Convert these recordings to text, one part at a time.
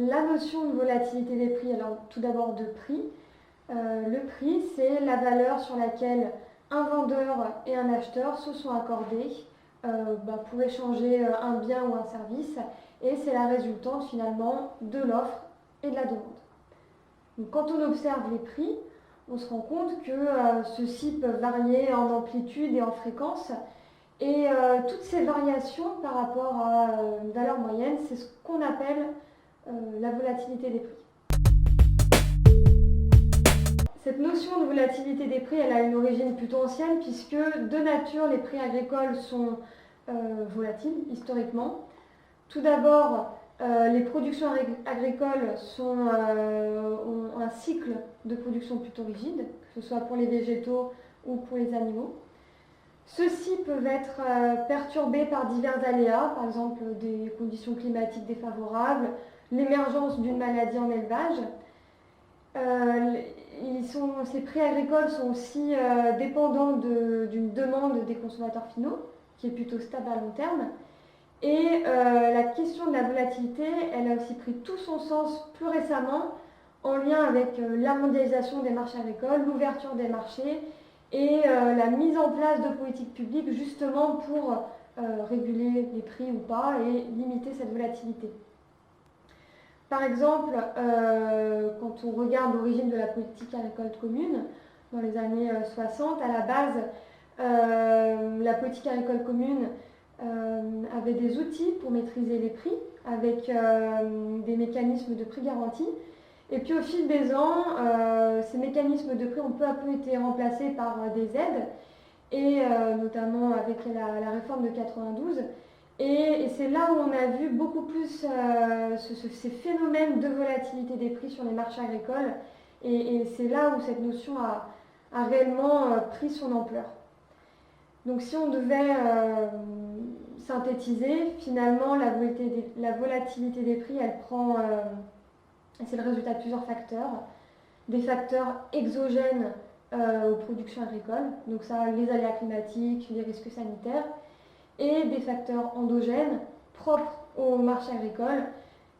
la notion de volatilité des prix, alors tout d'abord de prix. Le prix, c'est la valeur sur laquelle un vendeur et un acheteur se sont accordés pour échanger un bien ou un service, et c'est la résultante finalement de l'offre et de la demande. Donc, quand on observe les prix, on se rend compte que ceux-ci peuvent varier en amplitude et en fréquence, et toutes ces variations par rapport à une valeur moyenne, c'est ce qu'on appelle la volatilité des prix. Cette notion de volatilité des prix, elle a une origine plutôt ancienne, puisque de nature, les prix agricoles sont volatiles historiquement. Tout d'abord, les productions agricoles ont un cycle de production plutôt rigide, que ce soit pour les végétaux ou pour les animaux. Ceux-ci peuvent être perturbés par divers aléas, par exemple des conditions climatiques défavorables, l'émergence d'une maladie en élevage. Ces prix agricoles sont aussi dépendants d'une demande des consommateurs finaux, qui est plutôt stable à long terme. Et la question de la volatilité, elle a aussi pris tout son sens plus récemment en lien avec la mondialisation des marchés agricoles, l'ouverture des marchés et la mise en place de politiques publiques justement pour réguler les prix ou pas et limiter cette volatilité. Par exemple, quand on regarde l'origine de la politique agricole commune, dans les années 60, à la base, la politique agricole commune avait des outils pour maîtriser les prix, avec des mécanismes de prix garantis. Et puis au fil des ans, ces mécanismes de prix ont peu à peu été remplacés par des aides, et notamment avec la réforme de 92. Et c'est là où on a vu beaucoup plus ces phénomènes de volatilité des prix sur les marchés agricoles, et c'est là où cette notion a réellement pris son ampleur. Donc si on devait synthétiser, finalement la volatilité des prix, c'est le résultat de plusieurs facteurs. Des facteurs exogènes aux productions agricoles, donc ça, les aléas climatiques, les risques sanitaires, et des facteurs endogènes propres au marché agricole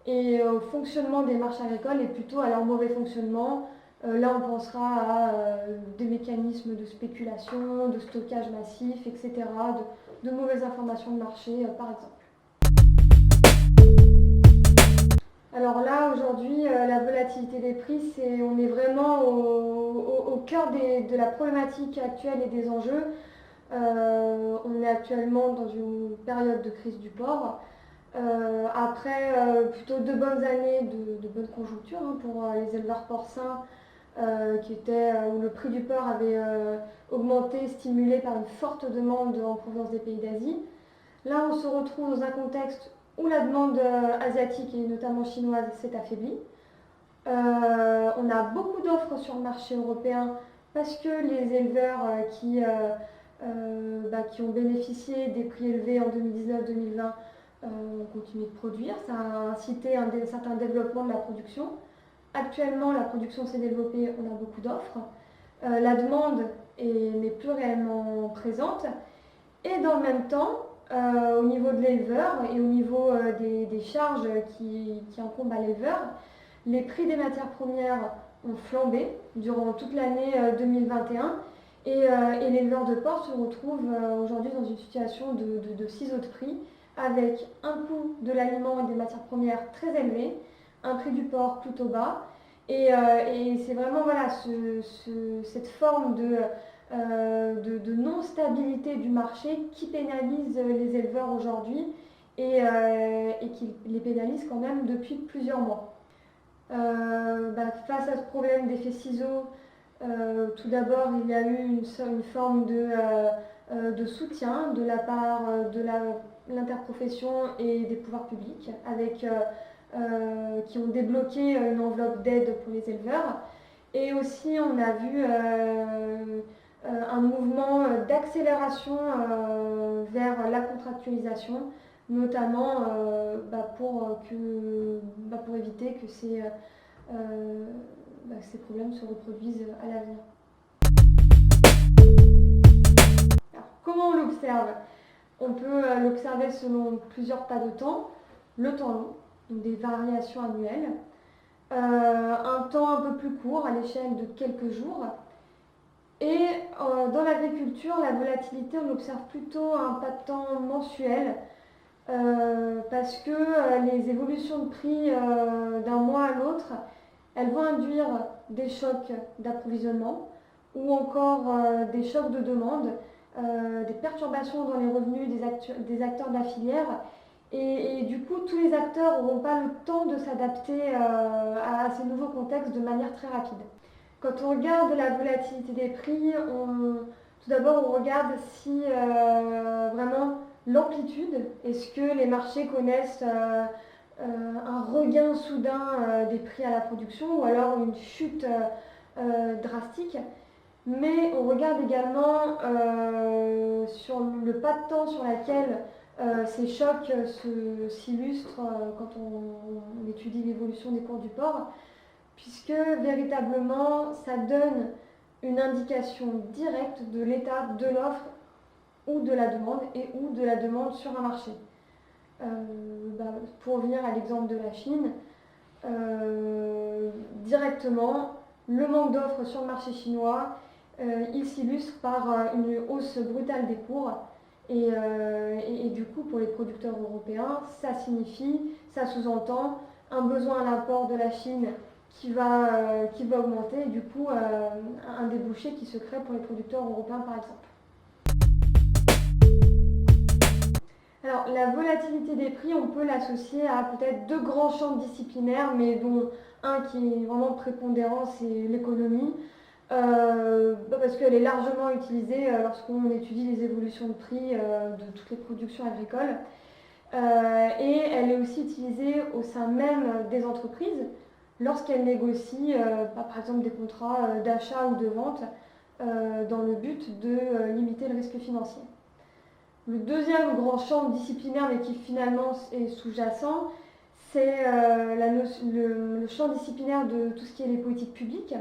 et au fonctionnement des marchés agricoles, et plutôt à leur mauvais fonctionnement. Là, on pensera à des mécanismes de spéculation, de stockage massif, etc., de mauvaises informations de marché, par exemple. Alors là, aujourd'hui, la volatilité des prix, on est vraiment au cœur de la problématique actuelle et des enjeux. On est actuellement dans une période de crise du porc. Après plutôt 2 bonnes années de bonne conjoncture pour les éleveurs porcins, où le prix du porc avait augmenté, stimulé par une forte demande en provenance des pays d'Asie. Là, on se retrouve dans un contexte où la demande asiatique et notamment chinoise s'est affaiblie. On a beaucoup d'offres sur le marché européen parce que les éleveurs qui ont bénéficié des prix élevés en 2019-2020 ont continué de produire. Ça a incité un certain développement de la production. Actuellement, la production s'est développée, on a beaucoup d'offres. La demande n'est plus réellement présente. Et dans le même temps, au niveau de l'éleveur et au niveau des charges qui incombent à l'éleveur, les prix des matières premières ont flambé durant toute l'année 2021, et l'éleveur de porc se retrouve aujourd'hui dans une situation de ciseaux de prix, avec un coût de l'aliment et des matières premières très élevé, un prix du porc plutôt bas, et c'est vraiment cette forme de non-stabilité du marché qui pénalise les éleveurs aujourd'hui, et qui les pénalise quand même depuis plusieurs mois. Face à ce problème d'effet ciseau, tout d'abord il y a eu une forme de soutien de la part de l'interprofession et des pouvoirs publics, qui ont débloqué une enveloppe d'aide pour les éleveurs. Et aussi on a vu un mouvement d'accélération vers la contractualisation, notamment pour éviter que ces problèmes se reproduisent à l'avenir. Alors, comment on l'observe ? On peut l'observer selon plusieurs pas de temps. Le temps long, donc des variations annuelles. Un temps un peu plus court, à l'échelle de quelques jours. Et dans l'agriculture, la volatilité, on observe plutôt un pas de temps mensuel, parce que les évolutions de prix d'un mois à l'autre, elles vont induire des chocs d'approvisionnement ou encore des chocs de demande, des perturbations dans les revenus des acteurs de la filière. Et du coup, tous les acteurs n'auront pas le temps de s'adapter à ces nouveaux contextes de manière très rapide. Quand on regarde la volatilité des prix, tout d'abord on regarde si vraiment l'amplitude, est-ce que les marchés connaissent un regain soudain des prix à la production ou alors une chute drastique. Mais on regarde également sur le pas de temps sur lequel ces chocs s'illustrent quand on étudie l'évolution des cours du porc, puisque véritablement ça donne une indication directe de l'état de l'offre ou de la demande et ou de la demande sur un marché. Pour revenir à l'exemple de la Chine, directement, le manque d'offres sur le marché chinois, il s'illustre par une hausse brutale des cours. Et du coup, pour les producteurs européens, ça sous-entend un besoin à l'import de la Chine qui va augmenter, et du coup, un débouché qui se crée pour les producteurs européens, par exemple. Alors, la volatilité des prix, on peut l'associer à peut-être deux grands champs disciplinaires, mais dont un qui est vraiment prépondérant, c'est l'économie, parce qu'elle est largement utilisée lorsqu'on étudie les évolutions de prix de toutes les productions agricoles. Et elle est aussi utilisée au sein même des entreprises, lorsqu'elles négocient, par exemple, des contrats d'achat ou de vente, dans le but de limiter le risque financier. Le deuxième grand champ disciplinaire, mais qui finalement est sous-jacent, c'est le champ disciplinaire de tout ce qui est les politiques publiques,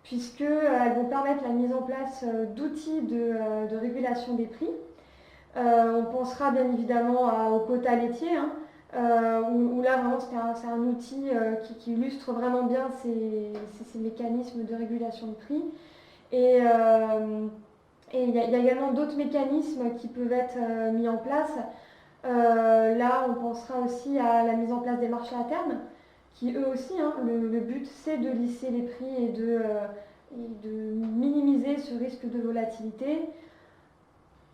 puisqu'elles vont permettre la mise en place d'outils de régulation des prix. On pensera bien évidemment aux quotas laitiers, où là vraiment c'est un outil qui illustre vraiment bien ces mécanismes de régulation de prix. Et il y a également d'autres mécanismes qui peuvent être mis en place. Là, on pensera aussi à la mise en place des marchés à terme, qui eux aussi, le but c'est de lisser les prix et de minimiser ce risque de volatilité.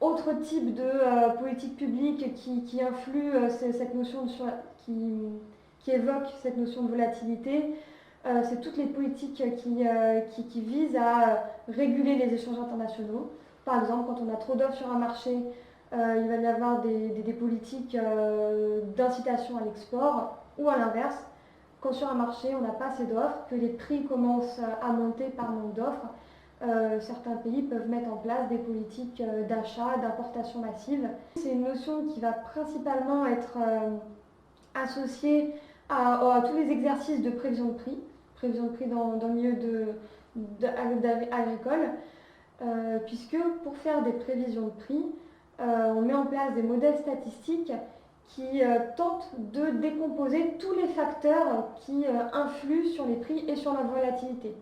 Autre type de politique publique qui influe cette notion qui évoque cette notion de volatilité, c'est toutes les politiques qui visent à réguler les échanges internationaux. Par exemple, quand on a trop d'offres sur un marché, il va y avoir des politiques d'incitation à l'export, ou à l'inverse, quand sur un marché on n'a pas assez d'offres, que les prix commencent à monter par manque d'offres, certains pays peuvent mettre en place des politiques d'achat, d'importation massive. C'est une notion qui va principalement être associée à tous les exercices de prévision de prix dans le milieu agricole, puisque pour faire des prévisions de prix, on met en place des modèles statistiques qui tentent de décomposer tous les facteurs qui influent sur les prix et sur la volatilité.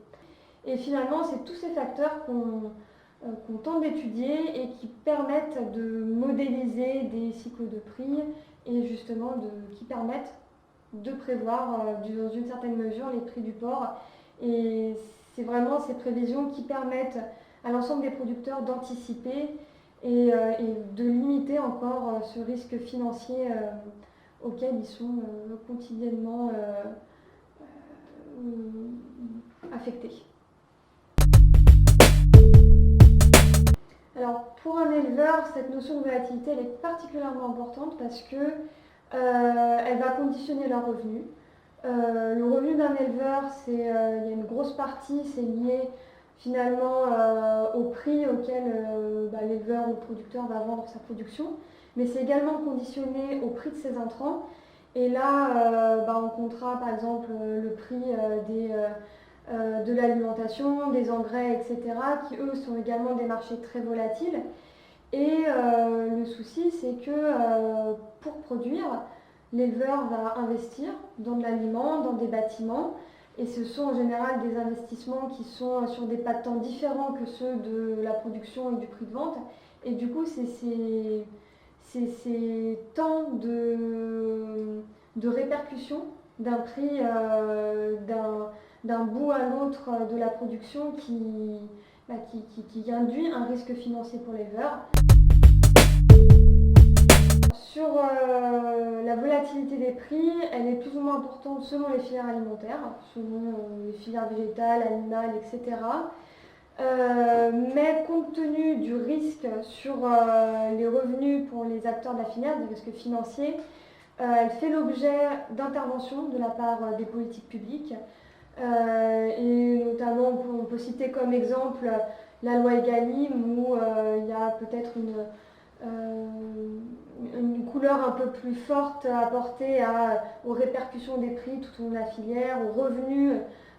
Et finalement, c'est tous ces facteurs qu'on tente d'étudier et qui permettent de modéliser des cycles de prix et justement qui permettent de prévoir dans une certaine mesure les prix du porc. Et c'est vraiment ces prévisions qui permettent à l'ensemble des producteurs d'anticiper et de limiter encore ce risque financier auquel ils sont quotidiennement affectés. Alors pour un éleveur, cette notion de volatilité elle est particulièrement importante parce que elle va conditionner leur revenu. Le revenu d'un éleveur, il y a une grosse partie, c'est lié finalement au prix auquel l'éleveur ou le producteur va vendre sa production, mais c'est également conditionné au prix de ses intrants. Et là, on comptera par exemple le prix de l'alimentation, des engrais, etc., qui eux sont également des marchés très volatiles. Et le souci, c'est que pour produire, l'éleveur va investir dans de l'aliment, dans des bâtiments, et ce sont en général des investissements qui sont sur des pas de temps différents que ceux de la production et du prix de vente. Et du coup, c'est ces temps de répercussion d'un prix d'un bout à l'autre de la production qui induit un risque financier pour l'éleveur. Sur la volatilité des prix, elle est plus ou moins importante selon les filières alimentaires, selon les filières végétales, animales, etc. Mais compte tenu du risque sur les revenus pour les acteurs de la filière, des risques financiers, elle fait l'objet d'interventions de la part des politiques publiques. Et notamment, on peut citer comme exemple la loi Egalim, où il y a peut-être une couleur un peu plus forte apportée aux répercussions des prix tout au long de la filière, aux revenus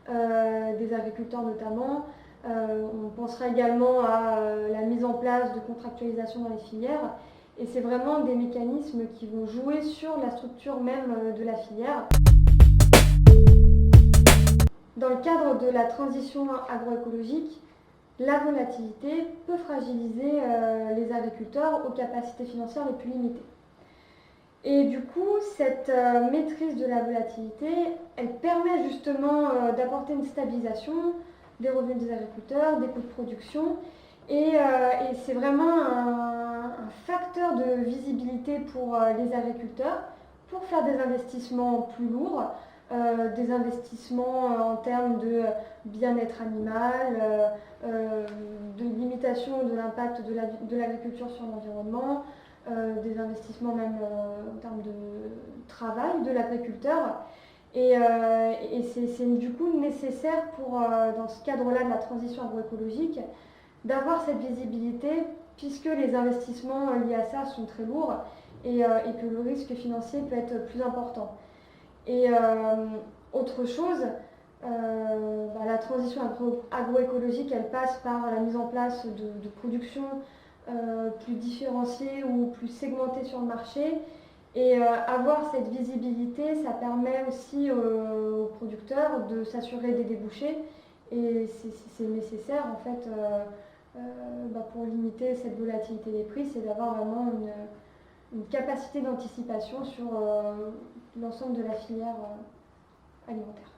des agriculteurs notamment. On pensera également à la mise en place de contractualisation dans les filières. Et c'est vraiment des mécanismes qui vont jouer sur la structure même de la filière. Dans le cadre de la transition agroécologique, la volatilité peut fragiliser les agriculteurs aux capacités financières les plus limitées. Et du coup, cette maîtrise de la volatilité, elle permet justement d'apporter une stabilisation des revenus des agriculteurs, des coûts de production, et c'est vraiment un facteur de visibilité pour les agriculteurs pour faire des investissements plus lourds, des investissements en termes de bien-être animal, de limitation de l'impact de l'agriculture sur l'environnement, des investissements même en termes de travail de l'agriculteur. Et c'est du coup nécessaire dans ce cadre-là de la transition agroécologique, d'avoir cette visibilité puisque les investissements liés à ça sont très lourds et que le risque financier peut être plus important. Et autre chose, la transition agroécologique, elle passe par la mise en place de production plus différenciée ou plus segmentée sur le marché. Et avoir cette visibilité, ça permet aussi aux producteurs de s'assurer des débouchés. Et c'est nécessaire en fait pour limiter cette volatilité des prix, c'est d'avoir vraiment une capacité d'anticipation sur l'ensemble de la filière alimentaire.